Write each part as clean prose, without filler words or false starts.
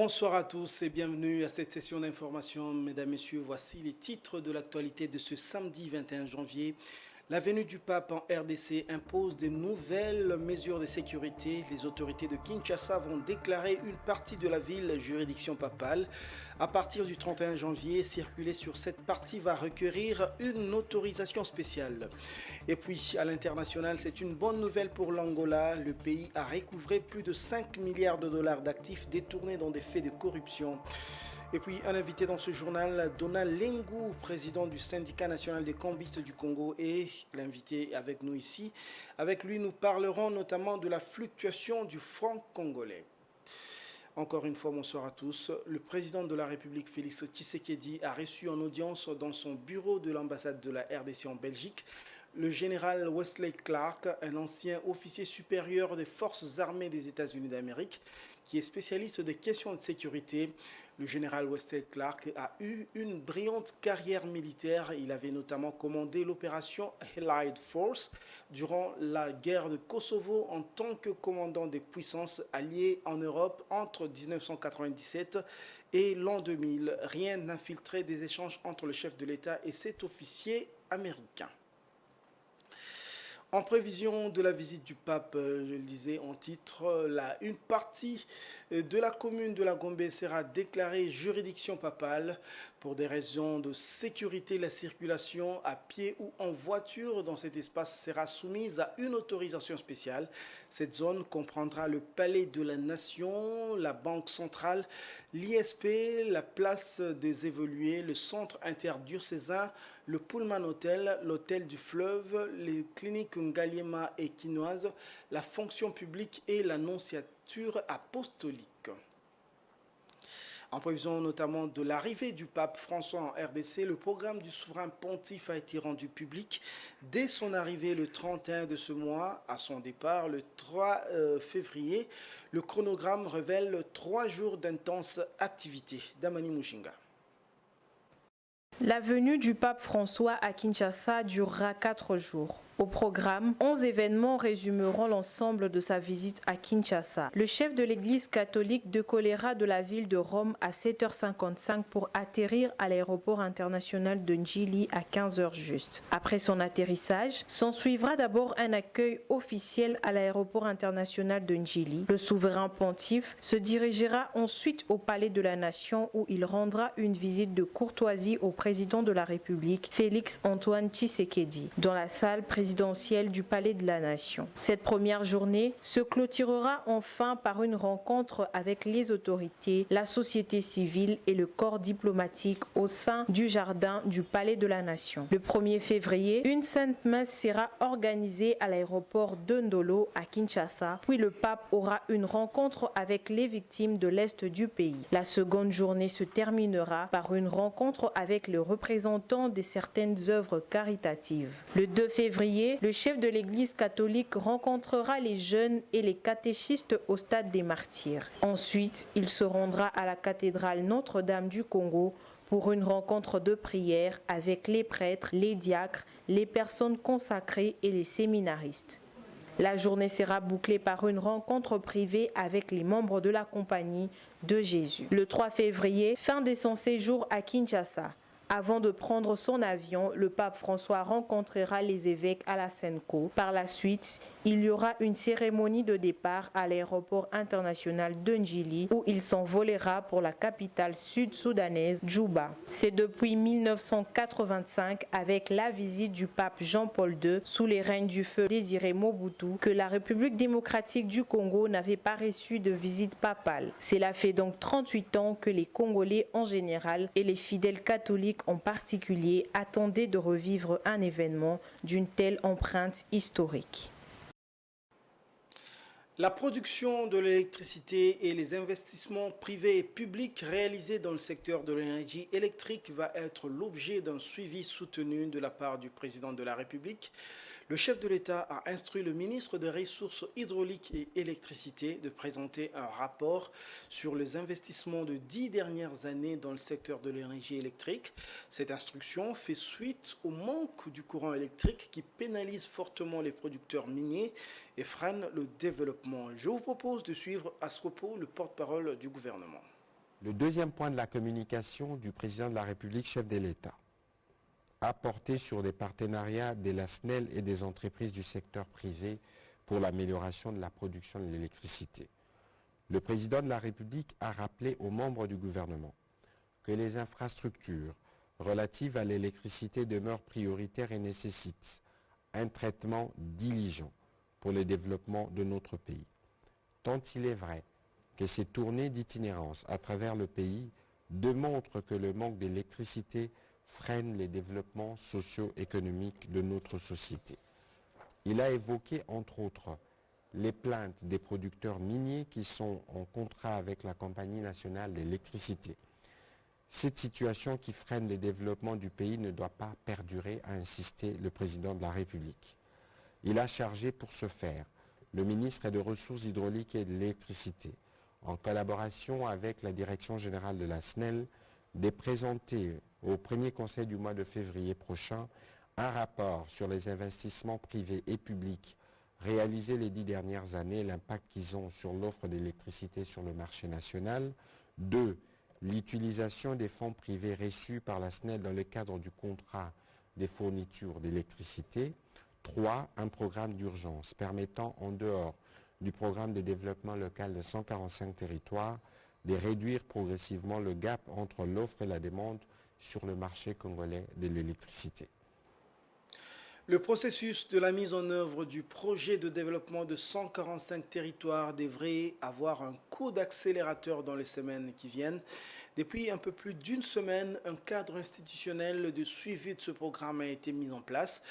Bonsoir à tous et bienvenue à cette session d'information. Mesdames, Messieurs, voici les titres de l'actualité de ce samedi 21 janvier. La venue du pape en RDC impose de nouvelles mesures de sécurité. Les autorités de Kinshasa vont déclarer une partie de la ville juridiction papale. À partir du 31 janvier, circuler sur cette partie va requérir une autorisation spéciale. Et puis, à l'international, c'est une bonne nouvelle pour l'Angola. Le pays a recouvré plus de 5 milliards de dollars d'actifs détournés dans des faits de corruption. Et puis, un invité dans ce journal, Donald Lengou, président du syndicat national des cambistes du Congo, est l'invité avec nous ici. Avec lui, nous parlerons notamment de la fluctuation du franc congolais. Encore une fois, bonsoir à tous. Le président de la République, Félix Tshisekedi, a reçu en audience dans son bureau de l'ambassade de la RDC en Belgique le général Wesley Clark, un ancien officier supérieur des forces armées des États-Unis d'Amérique, qui est spécialiste des questions de sécurité. Le général Wesley Clark a eu une brillante carrière militaire. Il avait notamment commandé l'opération Allied Force durant la guerre de Kosovo en tant que commandant des puissances alliées en Europe entre 1997 et l'an 2000. Rien n'a filtré des échanges entre le chef de l'État et cet officier américain. En prévision de la visite du pape, je le disais en titre, une partie de la commune de la Gombe sera déclarée juridiction papale pour des raisons de sécurité. La circulation à pied ou en voiture dans cet espace sera soumise à une autorisation spéciale. Cette zone comprendra le Palais de la Nation, la Banque centrale, l'ISP, la place des évolués, le centre interdiocésain, le Pullman Hotel, l'hôtel du Fleuve, les cliniques Ngaliema et Quinoise, la fonction publique et l'annonciature apostolique. En prévision notamment de l'arrivée du pape François en RDC, le programme du souverain pontife a été rendu public dès son arrivée le 31 de ce mois. À son départ, le 3 février, le chronogramme révèle 3 jours d'intense activité. Damani Mushinga. La venue du pape François à Kinshasa durera 4 jours. Au programme, 11 événements résumeront l'ensemble de sa visite à Kinshasa. Le chef de l'église catholique décollera de la ville de Rome à 7h55 pour atterrir à l'aéroport international de Njili à 15h juste. Après son atterrissage, s'ensuivra d'abord un accueil officiel à l'aéroport international de Njili. Le souverain pontife se dirigera ensuite au Palais de la Nation où il rendra une visite de courtoisie au président de la République, Félix Antoine Tshisekedi, dans la salle présidentielle du Palais de la Nation. Cette première journée se clôturera enfin par une rencontre avec les autorités, la société civile et le corps diplomatique au sein du jardin du Palais de la Nation. Le 1er février, une sainte messe sera organisée à l'aéroport de Ndolo à Kinshasa, puis le pape aura une rencontre avec les victimes de l'Est du pays. La seconde journée se terminera par une rencontre avec les représentants de certaines œuvres caritatives. Le 2 février, le chef de l'église catholique rencontrera les jeunes et les catéchistes au stade des Martyrs. Ensuite, il se rendra à la cathédrale Notre-Dame du Congo pour une rencontre de prière avec les prêtres, les diacres, les personnes consacrées et les séminaristes. La journée sera bouclée par une rencontre privée avec les membres de la Compagnie de Jésus. Le 3 février, fin de son séjour à Kinshasa. Avant de prendre son avion, le pape François rencontrera les évêques à la Senko. Par la suite, il y aura une cérémonie de départ à l'aéroport international de Njili où il s'envolera pour la capitale sud-soudanaise, Djouba. C'est depuis 1985, avec la visite du pape Jean-Paul II sous les règnes du feu Désiré Mobutu, que la République démocratique du Congo n'avait pas reçu de visite papale. Cela fait donc 38 ans que les Congolais en général et les fidèles catholiques en particulier attendaient de revivre un événement d'une telle empreinte historique. La production de l'électricité et les investissements privés et publics réalisés dans le secteur de l'énergie électrique va être l'objet d'un suivi soutenu de la part du président de la République. Le chef de l'État a instruit le ministre des Ressources hydrauliques et électricité de présenter un rapport sur les investissements de 10 dernières années dans le secteur de l'énergie électrique. Cette instruction fait suite au manque du courant électrique qui pénalise fortement les producteurs miniers et freine le développement. Je vous propose de suivre à ce propos le porte-parole du gouvernement. Le deuxième point de la communication du président de la République, chef de l'État, a porté sur des partenariats de la SNEL et des entreprises du secteur privé pour l'amélioration de la production de l'électricité. Le président de la République a rappelé aux membres du gouvernement que les infrastructures relatives à l'électricité demeurent prioritaires et nécessitent un traitement diligent pour le développement de notre pays. Tant il est vrai que ces tournées d'itinérance à travers le pays démontrent que le manque d'électricité freine les développements socio-économiques de notre société. Il a évoqué, entre autres, les plaintes des producteurs miniers qui sont en contrat avec la Compagnie nationale d'électricité. Cette situation qui freine le développement du pays ne doit pas perdurer, a insisté le président de la République. Il a chargé pour ce faire le ministre des Ressources hydrauliques et de l'électricité, en collaboration avec la Direction générale de la SNEL, de présenter au premier conseil du mois de février prochain un rapport sur les investissements privés et publics réalisés les 10 dernières années, l'impact qu'ils ont sur l'offre d'électricité sur le marché national. 2. L'utilisation des fonds privés reçus par la SNEL dans le cadre du contrat des fournitures d'électricité. 3. Un programme d'urgence permettant, en dehors du programme de développement local de 145 territoires, de réduire progressivement le gap entre l'offre et la demande sur le marché congolais de l'électricité. Le processus de la mise en œuvre du projet de développement de 145 territoires devrait avoir un coup d'accélérateur dans les semaines qui viennent. Depuis un peu plus d'une semaine, un cadre institutionnel de suivi de ce programme a été mis en place.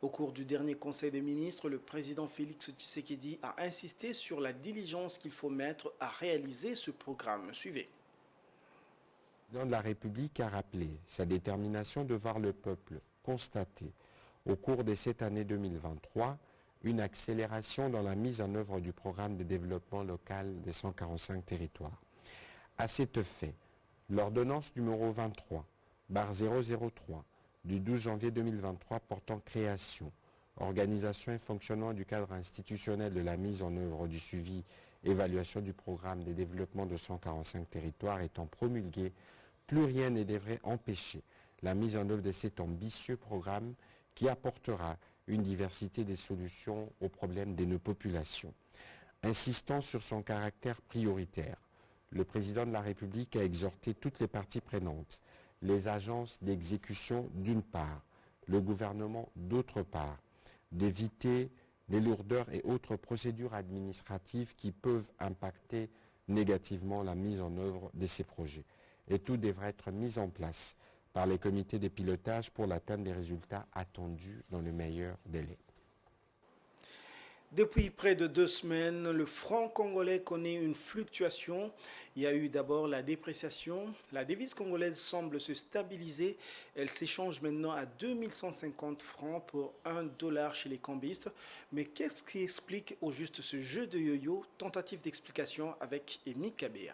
Au cours du dernier Conseil des ministres, le président Félix Tshisekedi a insisté sur la diligence qu'il faut mettre à réaliser ce programme. Suivez. Le président de la République a rappelé sa détermination de voir le peuple constater au cours de cette année 2023, une accélération dans la mise en œuvre du programme de développement local des 145 territoires. À cet effet, l'ordonnance numéro 23/003 du 12 janvier 2023 portant création, organisation et fonctionnement du cadre institutionnel de la mise en œuvre du suivi et évaluation du programme de développement de 145 territoires étant promulguée, plus rien ne devrait empêcher la mise en œuvre de cet ambitieux programme qui apportera une diversité des solutions aux problèmes de nos populations. Insistant sur son caractère prioritaire, le président de la République a exhorté toutes les parties prenantes, les agences d'exécution d'une part, le gouvernement d'autre part, d'éviter les lourdeurs et autres procédures administratives qui peuvent impacter négativement la mise en œuvre de ces projets. Et tout devrait être mis en place par les comités de pilotage pour l'atteinte des résultats attendus dans le meilleur délai. Depuis près de 2 semaines, le franc congolais connaît une fluctuation. Il y a eu d'abord la dépréciation. La devise congolaise semble se stabiliser. Elle s'échange maintenant à 2150 francs pour $1 chez les cambistes. Mais qu'est-ce qui explique au juste ce jeu de yo-yo? Tentative d'explication avec Emi Kabea.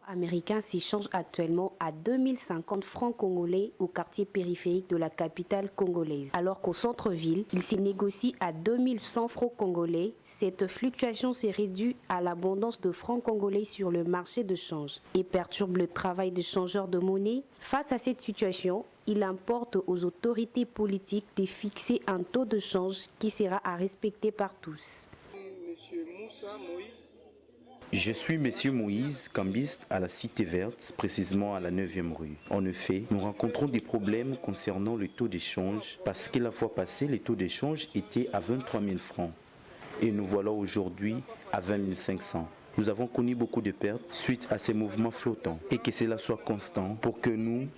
Américain s'échange actuellement à 2050 francs congolais au quartier périphérique de la capitale congolaise, alors qu'au centre-ville, il s'y négocie à 2100 francs congolais. Cette fluctuation s'est réduite à l'abondance de francs congolais sur le marché de change et perturbe le travail des changeurs de monnaie. Face à cette situation, il importe aux autorités politiques de fixer un taux de change qui sera à respecter par tous. Monsieur Moussa Moïse. Je suis Monsieur Moïse, cambiste à la Cité Verte, précisément à la 9e rue. En effet, nous rencontrons des problèmes concernant le taux d'échange parce que la fois passée, le taux d'échange était à 23 000 francs et nous voilà aujourd'hui à 20 500. Nous avons connu beaucoup de pertes suite à ces mouvements flottants et que cela soit constant pour que nous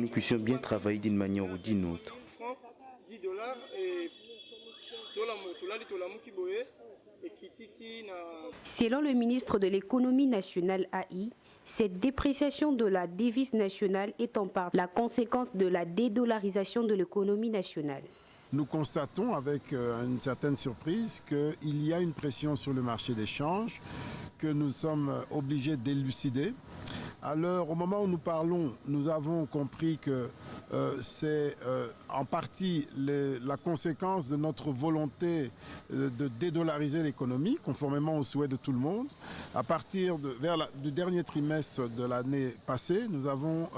puissions bien travailler d'une manière ou d'une autre. $10 et Selon le ministre de l'économie nationale AI, cette dépréciation de la devise nationale est en part la conséquence de la dédollarisation de l'économie nationale. Nous constatons avec une certaine surprise qu'il y a une pression sur le marché des changes que nous sommes obligés d'élucider. Alors, au moment où nous parlons, nous avons compris que c'est en partie la conséquence de notre volonté de dédollariser l'économie, conformément aux souhaits de tout le monde. À partir du dernier trimestre de l'année passée, nous avons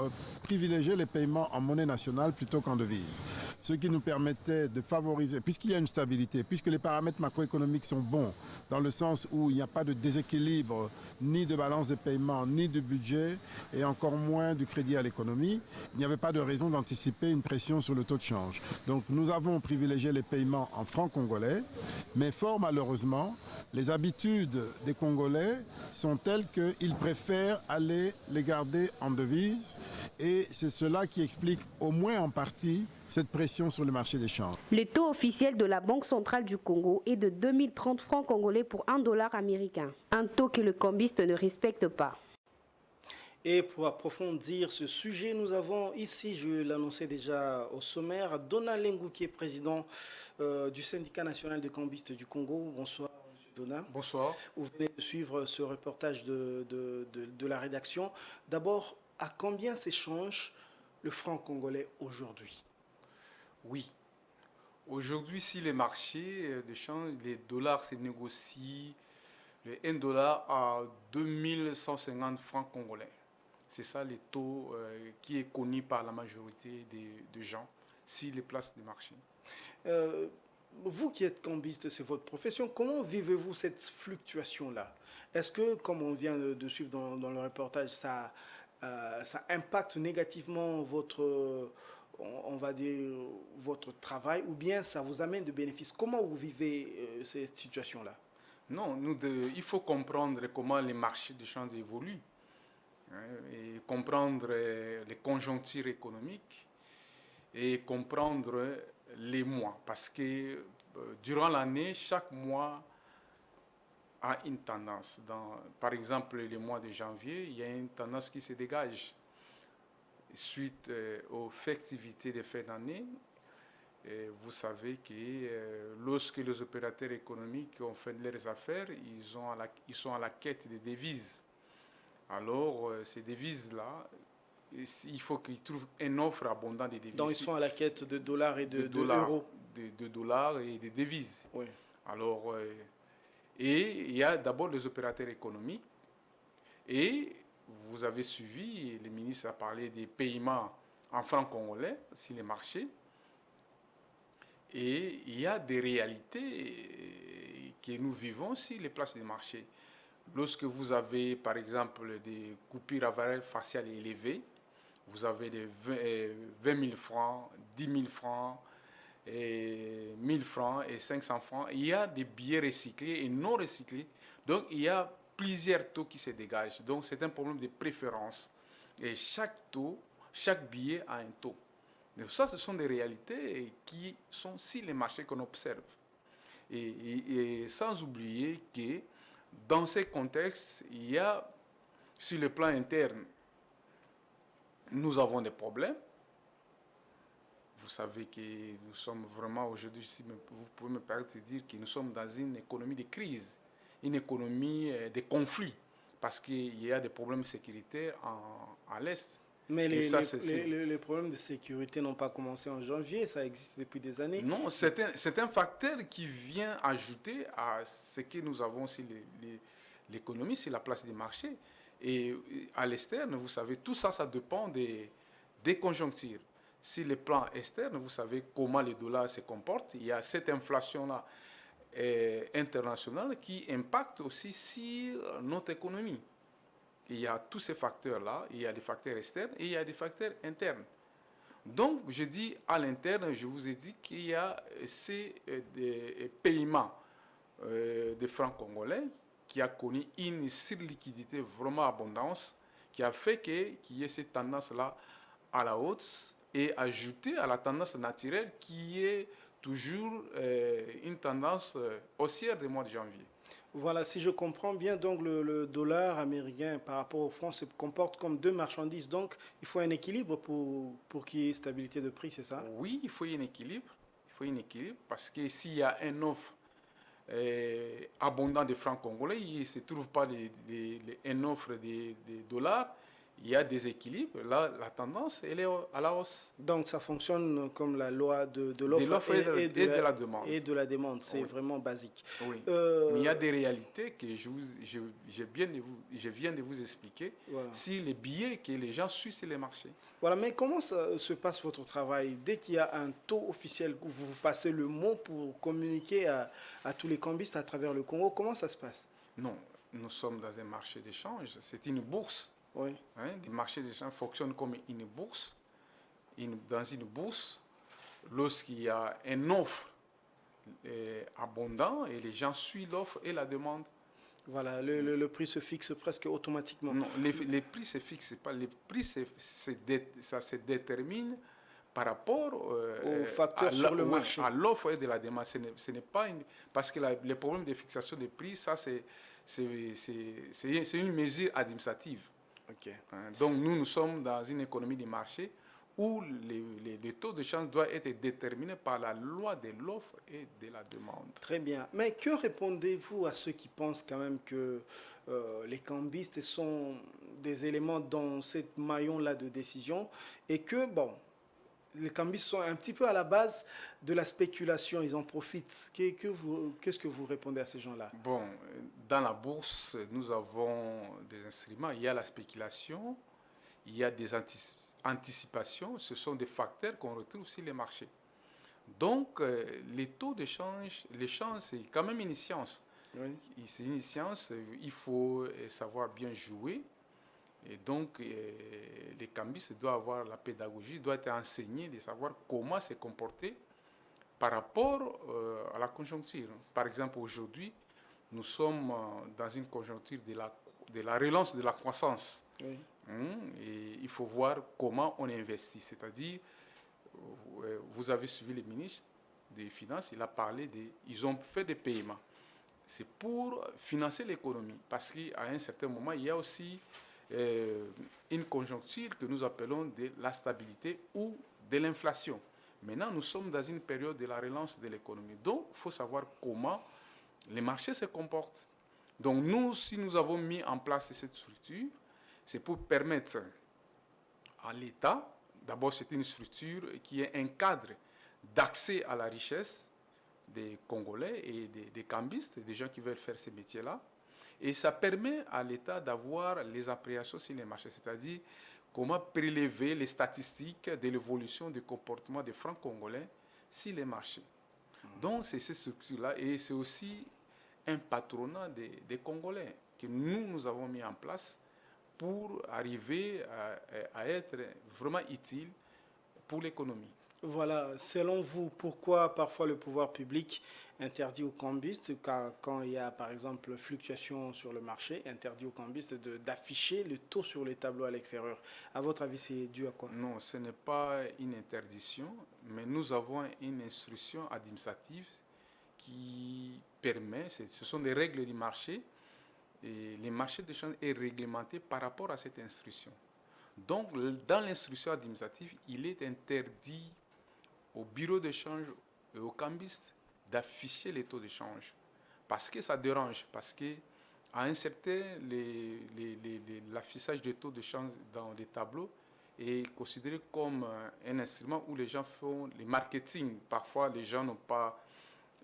privilégié les paiements en monnaie nationale plutôt qu'en devise. Ce qui nous permettait de favoriser, puisqu'il y a une stabilité, puisque les paramètres macroéconomiques sont bons, dans le sens où il n'y a pas de déséquilibre ni de balance des paiements, ni de budget, et encore moins du crédit à l'économie, il n'y avait pas de raison d'anticiper une pression sur le taux de change. Donc nous avons privilégié les paiements en francs congolais, mais fort malheureusement, les habitudes des Congolais sont telles qu'ils préfèrent aller les garder en devise, et c'est cela qui explique au moins en partie cette pression sur le marché des changes. Le taux officiel de la Banque centrale du Congo est de 2030 francs congolais pour $1 américain, un taux que le cambiste ne respecte pas. Et pour approfondir ce sujet, nous avons ici, je l'annonçais déjà au sommaire, Donald Lengu, qui est président du syndicat national de cambistes du Congo. Bonsoir, M. Donald. Bonsoir. Vous venez de suivre ce reportage de la rédaction. D'abord, à combien s'échange le franc congolais aujourd'hui? Oui. Aujourd'hui, si les marchés de change, les dollars se négocient, le 1 dollar à 2150 francs congolais. C'est ça le taux qui est connu par la majorité des gens, si les places de marché. Vous qui êtes cambiste, c'est votre profession, comment vivez-vous cette fluctuation-là? Est-ce que, comme on vient de suivre dans le reportage, ça impacte négativement votre, on va dire, votre travail, ou bien ça vous amène de bénéfices? Comment vous vivez cette situation-là? Non, il faut comprendre comment les marchés de change évoluent, hein, et comprendre les conjonctures économiques et comprendre les mois. Parce que durant l'année, chaque mois a une tendance. Par exemple, le mois de janvier, il y a une tendance qui se dégage. Suite aux festivités des fins d'année, vous savez que lorsque les opérateurs économiques ont fait leurs affaires, ils sont à la quête des devises. Alors, ces devises-là, il faut qu'ils trouvent une offre abondante de devises. Donc, ils sont à la quête de dollars et d'euros. De dollars et de devises. Oui. Alors, et il y a d'abord les opérateurs économiques. Et vous avez suivi, le ministre a parlé des paiements en francs congolais sur les marchés. Et il y a des réalités que nous vivons sur les places des marchés. Lorsque vous avez, par exemple, des coupures avariées faciales élevées, vous avez des 20 000 francs, 10 000 francs, et 1 000 francs et 500 francs. Il y a des billets recyclés et non recyclés. Donc, il y a plusieurs taux qui se dégagent. Donc, c'est un problème de préférence. Et chaque taux, chaque billet a un taux. Donc, ça, ce sont des réalités qui sont sur les marchés qu'on observe. Et sans oublier que dans ces contextes, il y a, sur le plan interne, nous avons des problèmes. Vous savez que nous sommes vraiment aujourd'hui, si vous pouvez me permettre de dire que nous sommes dans une économie de crise, une économie de conflit, parce qu'il y a des problèmes sécuritaires à l'Est. Mais les problèmes de sécurité n'ont pas commencé en janvier, ça existe depuis des années. Non, c'est un facteur qui vient ajouter à ce que nous avons sur l'économie, sur la place des marchés. Et à l'externe, vous savez, tout ça, ça dépend des conjonctures. Sur le plan externe, vous savez comment le dollar se comporte. Il y a cette inflation-là internationale qui impacte aussi sur notre économie. Il y a tous ces facteurs-là, il y a des facteurs externes et il y a des facteurs internes. Donc, je dis à l'interne, je vous ai dit qu'il y a ces paiements de francs congolais qui a connu une surliquidité vraiment abondance, qui a fait qu'il y ait cette tendance-là à la hausse et ajouté à la tendance naturelle qui est toujours une tendance haussière du mois de janvier. Voilà, si je comprends bien, donc le dollar américain par rapport au franc se comporte comme deux marchandises. Donc, il faut un équilibre pour qu'il y ait stabilité de prix, c'est ça? Oui, il faut un équilibre. Il faut un équilibre parce que s'il y a une offre abondante de francs congolais, il ne se trouve pas une offre de dollars. il y a des équilibres. Là, la tendance, elle est à la hausse. Donc ça fonctionne comme la loi de l'offre Et de la demande. Et de la demande, c'est Oui. vraiment basique. Oui. Mais il y a des réalités que je viens de vous expliquer. Voilà. Si les billets que les gens suivent sur les marchés. Voilà, mais comment se passe votre travail? Dès qu'il y a un taux officiel, vous passez le mot pour communiquer à tous les cambistes à travers le Congo, comment ça se passe? Non, nous sommes dans un marché d'échange, c'est une bourse. Oui. Hein, les marchés d'échange fonctionnent comme une bourse. Dans une bourse, lorsqu'il y a une offre abondante et les gens suivent l'offre et la demande. Voilà, le prix se fixe presque automatiquement. Non, les prix se fixent pas. Les prix, ça se détermine par rapport aux facteurs sur le marché. À l'offre et de la demande. Ce n'est pas parce que les problèmes de fixation des prix, ça c'est une mesure administrative. Okay. Donc nous sommes dans une économie de marché où les taux de change doivent être déterminés par la loi de l'offre et de la demande. Très bien. Mais que répondez-vous à ceux qui pensent quand même que les cambistes sont des éléments dans cette maillon-là de décision et que, bon, les cambistes sont un petit peu à la base de la spéculation, ils en profitent. Qu'est-ce que vous répondez à ces gens-là? Bon, dans la bourse, nous avons des instruments. Il y a la spéculation, il y a des anticipations. Ce sont des facteurs qu'on retrouve sur les marchés. Donc, les taux de change, l'échange, c'est quand même une science. Oui. C'est une science, il faut savoir bien jouer. Et donc, les cambistes doivent avoir la pédagogie, doivent être enseignés de savoir comment se comporter par rapport à la conjoncture. Par exemple, aujourd'hui, nous sommes dans une conjoncture de la relance de la croissance. Oui. Et il faut voir comment on investit. C'est-à-dire, vous avez suivi le ministre des Finances, il a parlé ils ont fait des paiements. C'est pour financer l'économie. Parce qu'à un certain moment, il y a aussi une conjoncture que nous appelons de la stabilité ou de l'inflation. Maintenant, nous sommes dans une période de la relance de l'économie. Donc, il faut savoir comment les marchés se comportent. Donc, nous, si nous avons mis en place cette structure, c'est pour permettre à l'État, d'abord, c'est une structure qui est un cadre d'accès à la richesse des Congolais et des cambistes, des gens qui veulent faire ces métiers-là. Et ça permet à l'État d'avoir les appréciations sur les marchés, c'est-à-dire comment prélever les statistiques de l'évolution du comportement des francs congolais sur les marchés. Donc, c'est cette structure-là et c'est aussi un patronat des Congolais que nous avons mis en place pour arriver à être vraiment utile pour l'économie. Voilà, selon vous, pourquoi parfois le pouvoir public interdit aux cambistes, quand il y a par exemple fluctuation sur le marché, interdit aux cambistes d'afficher le taux sur les tableaux à l'extérieur? À votre avis, c'est dû à quoi? Non, ce n'est pas une interdiction, mais nous avons une instruction administrative qui permet, ce sont des règles du marché, et les marchés de change est réglementé par rapport à cette instruction. Donc, dans l'instruction administrative, il est interdit au bureau de change et aux cambistes d'afficher les taux de change. Parce que ça dérange, parce que à un certain, l'affichage des taux de change dans les tableaux est considéré comme un instrument où les gens font le marketing. Parfois, les gens n'ont pas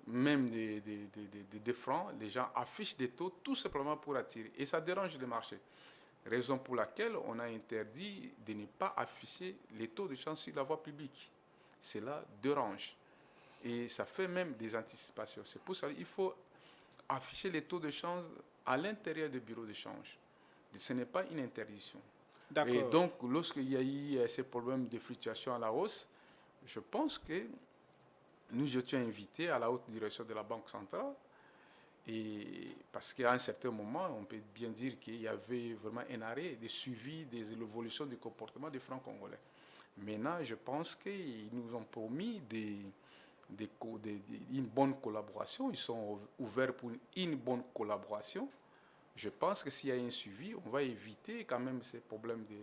même des francs, les gens affichent des taux tout simplement pour attirer. Et ça dérange le marché. Raison pour laquelle on a interdit de ne pas afficher les taux de change sur la voie publique. Cela dérange. Et ça fait même des anticipations. C'est pour ça qu'il faut afficher les taux de change à l'intérieur du bureau de change. Ce n'est pas une interdiction. D'accord. Et donc, lorsqu'il y a eu ces problèmes de fluctuation à la hausse, je pense que nous étions invités à la haute direction de la Banque centrale. Et parce qu'à un certain moment, on peut bien dire qu'il y avait vraiment un arrêt de suivi de l'évolution du comportement des francs congolais. Maintenant, je pense qu'ils nous ont promis une bonne collaboration. Ils sont ouverts pour une bonne collaboration. Je pense que s'il y a un suivi, on va éviter quand même ces problèmes de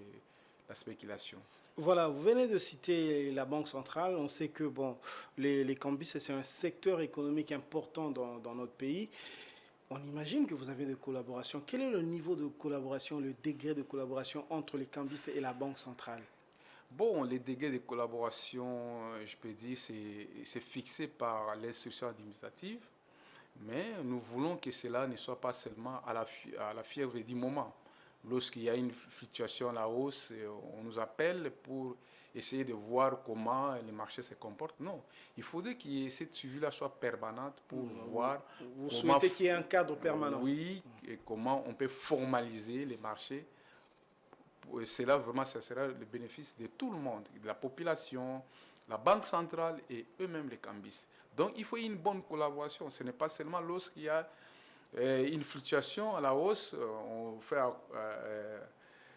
la spéculation. Voilà, vous venez de citer la Banque centrale. On sait que bon, les cambistes, c'est un secteur économique important dans notre pays. On imagine que vous avez des collaborations. Quel est le niveau de collaboration, le degré de collaboration entre les cambistes et la Banque centrale? Bon, les degrés de collaboration, je peux dire, c'est fixé par l'instruction administrative, mais nous voulons que cela ne soit pas seulement à la fièvre du moment. Lorsqu'il y a une fluctuation à la hausse, on nous appelle pour essayer de voir comment les marchés se comportent. Non, il faudrait que cette suivi-là soit permanente pour voir... Vous souhaitez qu'il y ait un cadre permanent? Oui, et comment on peut formaliser les marchés. Cela, vraiment, ça sera le bénéfice de tout le monde, de la population, la Banque centrale et eux-mêmes les cambistes. Donc, il faut une bonne collaboration. Ce n'est pas seulement lorsqu'il y a une fluctuation à la hausse, on fait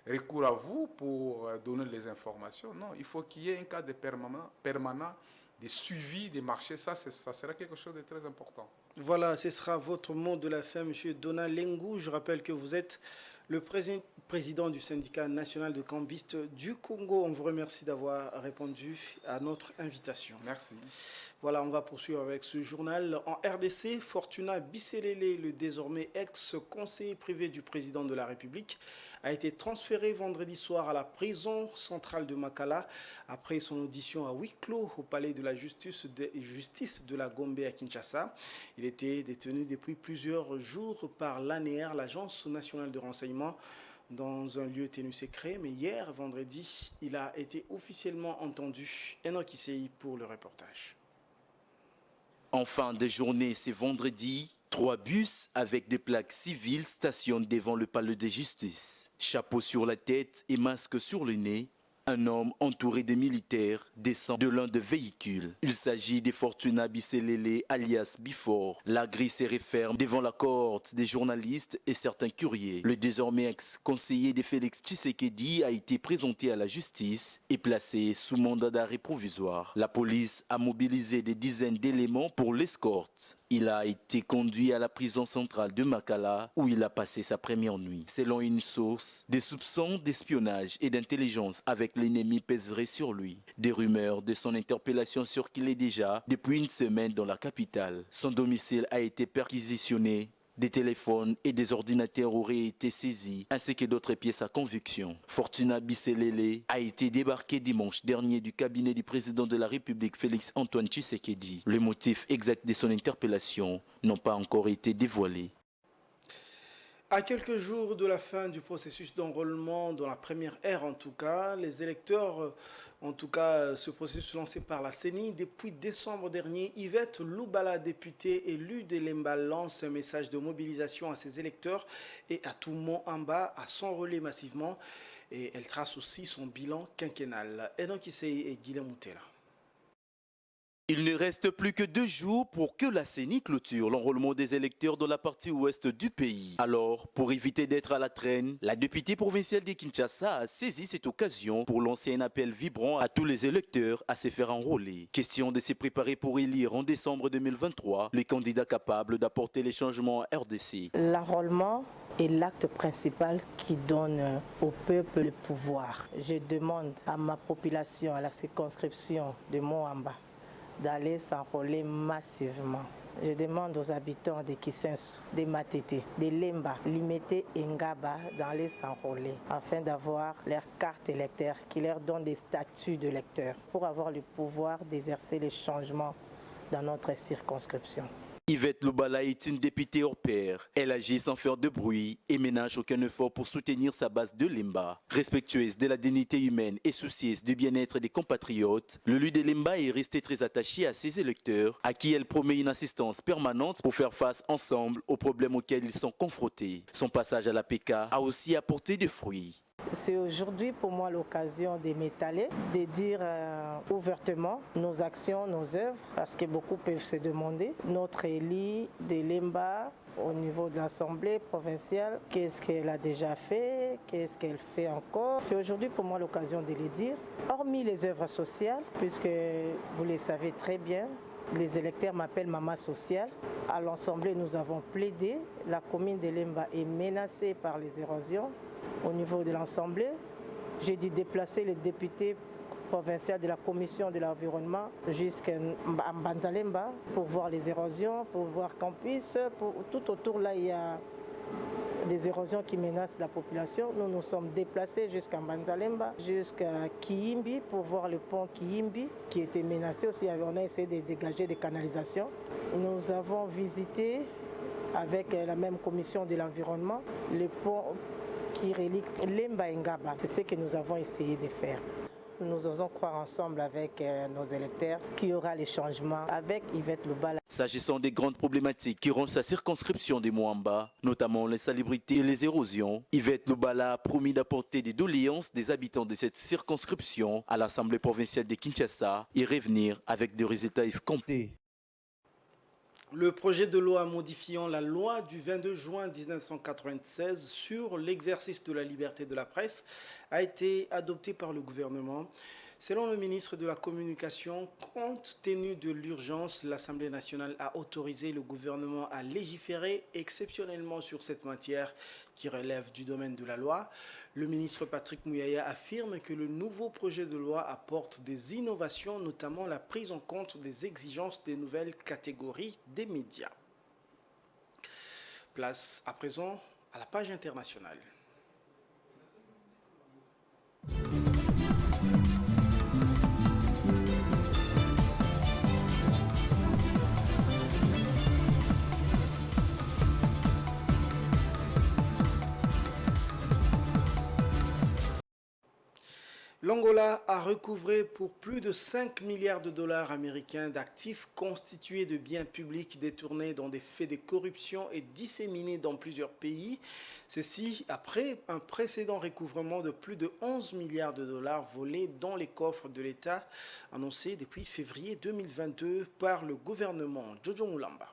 recours à vous pour donner les informations. Non, il faut qu'il y ait un cadre permanent de suivi des marchés. Ça sera quelque chose de très important. Voilà, ce sera votre mot de la fin, M. Donald Lengou. Je rappelle que vous êtes le président du syndicat national de cambistes du Congo. On vous remercie d'avoir répondu à notre invitation. Merci. Voilà, on va poursuivre avec ce journal. En RDC, Fortuna Bisselele, le désormais ex-conseiller privé du président de la République, a été transféré vendredi soir à la prison centrale de Makala après son audition à huis clos au palais de la justice de la Gombe à Kinshasa. Il était détenu depuis plusieurs jours par l'ANR, l'Agence nationale de renseignement, dans un lieu tenu secret. Mais hier, vendredi, il a été officiellement entendu. Enoch Issei pour le reportage. En fin de journée, c'est vendredi, 3 bus avec des plaques civiles stationnent devant le palais de justice. Chapeau sur la tête et masque sur le nez, un homme entouré de militaires descend de l'un des véhicules. Il s'agit de Fortuna Bisselele alias Bifort. La grille se referme devant la cohorte des journalistes et certains curieux. Le désormais ex-conseiller de Félix Tshisekedi a été présenté à la justice et placé sous mandat d'arrêt provisoire. La police a mobilisé des dizaines d'éléments pour l'escorte. Il a été conduit à la prison centrale de Makala où il a passé sa première nuit. Selon une source, des soupçons d'espionnage et d'intelligence avec l'ennemi pèseraient sur lui. Des rumeurs de son interpellation sur qu'il est déjà depuis une semaine dans la capitale. Son domicile a été perquisitionné. Des téléphones et des ordinateurs auraient été saisis, ainsi que d'autres pièces à conviction. Fortuna Bisselele a été débarqué dimanche dernier du cabinet du président de la République, Félix Antoine Tshisekedi. Les motifs exacts de son interpellation n'ont pas encore été dévoilés. À quelques jours de la fin du processus d'enrôlement, dans la première ère en tout cas, les électeurs, en tout cas ce processus lancé par la CENI, depuis décembre dernier, Yvette Loubala, députée élue de Lemba, lance un message de mobilisation à ses électeurs et à tout Mont-en-Bas à s'enrôler massivement. Et elle trace aussi son bilan quinquennal. Enoch Issei et Guillaume Moutela. Il ne reste plus que 2 jours pour que la CENI clôture l'enrôlement des électeurs dans la partie ouest du pays. Alors, pour éviter d'être à la traîne, la députée provinciale de Kinshasa a saisi cette occasion pour lancer un appel vibrant à tous les électeurs à se faire enrôler. Question de se préparer pour élire en décembre 2023 les candidats capables d'apporter les changements à RDC. L'enrôlement est l'acte principal qui donne au peuple le pouvoir. Je demande à ma population, à la circonscription de Mont-en-Bas, d'aller s'enrôler massivement. Je demande aux habitants de Kisensu, de Matete, de Lemba, Limete et Ngaba d'aller s'enrôler afin d'avoir leur carte électeur qui leur donne des statuts de lecteur pour avoir le pouvoir d'exercer les changements dans notre circonscription. Yvette Loubala est une députée hors pair. Elle agit sans faire de bruit et ménage aucun effort pour soutenir sa base de Lemba. Respectueuse de la dignité humaine et soucieuse du bien-être des compatriotes, le lieu de Lemba est resté très attaché à ses électeurs, à qui elle promet une assistance permanente pour faire face ensemble aux problèmes auxquels ils sont confrontés. Son passage à la PK a aussi apporté des fruits. C'est aujourd'hui pour moi l'occasion de m'étaler, de dire ouvertement nos actions, nos œuvres, parce que beaucoup peuvent se demander. Notre élie de Lemba au niveau de l'Assemblée provinciale, qu'est-ce qu'elle a déjà fait, qu'est-ce qu'elle fait encore. C'est aujourd'hui pour moi l'occasion de le dire. Hormis les œuvres sociales, puisque vous le savez très bien, les électeurs m'appellent Maman Sociale. À l'Assemblée, nous avons plaidé. La commune de Lemba est menacée par les érosions. Au niveau de l'Assemblée, j'ai dit déplacer les députés provincial de la commission de l'environnement jusqu'à Mbanzalemba pour voir les érosions, pour voir Campus. Tout autour là, il y a des érosions qui menacent la population. Nous nous sommes déplacés jusqu'à Mbanzalemba, jusqu'à Kiimbi pour voir le pont Kiimbi qui était menacé aussi. On a essayé de dégager des canalisations. Nous avons visité avec la même commission de l'environnement le pont qui relie Lemba et Ngaba. C'est ce que nous avons essayé de faire. Nous osons croire ensemble avec nos électeurs qu'il y aura les changements avec Yvette Lubala. S'agissant des grandes problématiques qui rongent sa circonscription des Moamba, notamment l'insalubrité et les érosions, Yvette Lubala a promis d'apporter des doléances des habitants de cette circonscription à l'Assemblée provinciale de Kinshasa et revenir avec des résultats escomptés. Le projet de loi modifiant la loi du 22 juin 1996 sur l'exercice de la liberté de la presse a été adopté par le gouvernement. Selon le ministre de la Communication, compte tenu de l'urgence, l'Assemblée nationale a autorisé le gouvernement à légiférer exceptionnellement sur cette matière qui relève du domaine de la loi. Le ministre Patrick Muyaya affirme que le nouveau projet de loi apporte des innovations, notamment la prise en compte des exigences des nouvelles catégories des médias. Place à présent à la page internationale. L'Angola a recouvré pour plus de 5 milliards de dollars américains d'actifs constitués de biens publics détournés dans des faits de corruption et disséminés dans plusieurs pays. Ceci après un précédent recouvrement de plus de 11 milliards de dollars volés dans les coffres de l'État, annoncé depuis février 2022 par le gouvernement. Jojo Mulamba.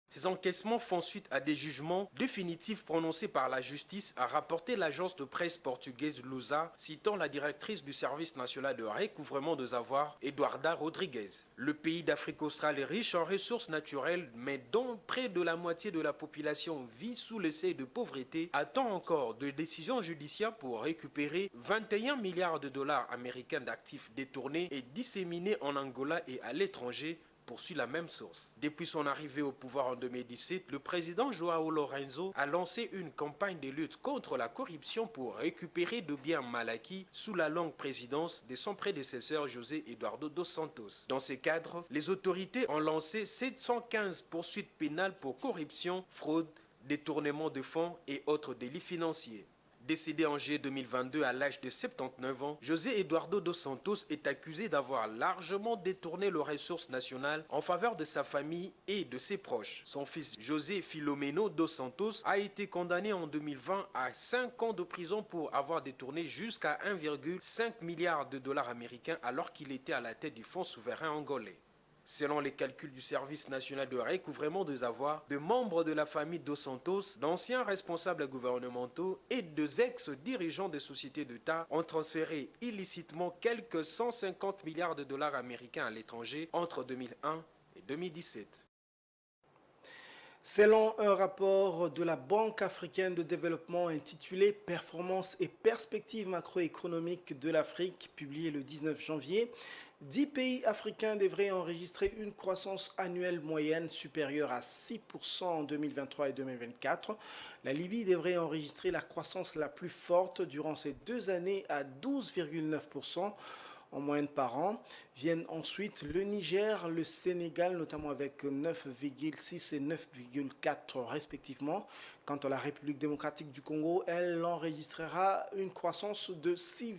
Ces encaissements font suite à des jugements définitifs prononcés par la justice, a rapporté l'agence de presse portugaise Lusa, citant la directrice du service national de recouvrement des avoirs, Eduarda Rodrigues. Le pays d'Afrique australe est riche en ressources naturelles, mais dont près de la moitié de la population vit sous le seuil de pauvreté, attend encore de décisions judiciaires pour récupérer 21 milliards de dollars américains d'actifs détournés et disséminés en Angola et à l'étranger, poursuit la même source. Depuis son arrivée au pouvoir en 2017, le président João Lourenço a lancé une campagne de lutte contre la corruption pour récupérer de biens mal acquis sous la longue présidence de son prédécesseur José Eduardo dos Santos. Dans ce cadre, les autorités ont lancé 715 poursuites pénales pour corruption, fraude, détournement de fonds et autres délits financiers. Décédé en juillet 2022 à l'âge de 79 ans, José Eduardo dos Santos est accusé d'avoir largement détourné les ressources nationales en faveur de sa famille et de ses proches. Son fils José Filomeno dos Santos a été condamné en 2020 à 5 ans de prison pour avoir détourné jusqu'à 1,5 milliard de dollars américains alors qu'il était à la tête du Fonds souverain angolais. Selon les calculs du Service national de recouvrement des avoirs, de membres de la famille dos Santos, d'anciens responsables gouvernementaux et de ex-dirigeants des sociétés d'État ont transféré illicitement quelques 150 milliards de dollars américains à l'étranger entre 2001 et 2017. Selon un rapport de la Banque africaine de développement intitulé « Performances et perspectives macroéconomiques de l'Afrique » publié le 19 janvier, 10 pays africains devraient enregistrer une croissance annuelle moyenne supérieure à 6% en 2023 et 2024. La Libye devrait enregistrer la croissance la plus forte durant ces 2 années à 12,9% en moyenne par an. Viennent ensuite le Niger, le Sénégal, notamment avec 9,6 et 9,4 respectivement. Quant à la République démocratique du Congo, elle enregistrera une croissance de 6,1%.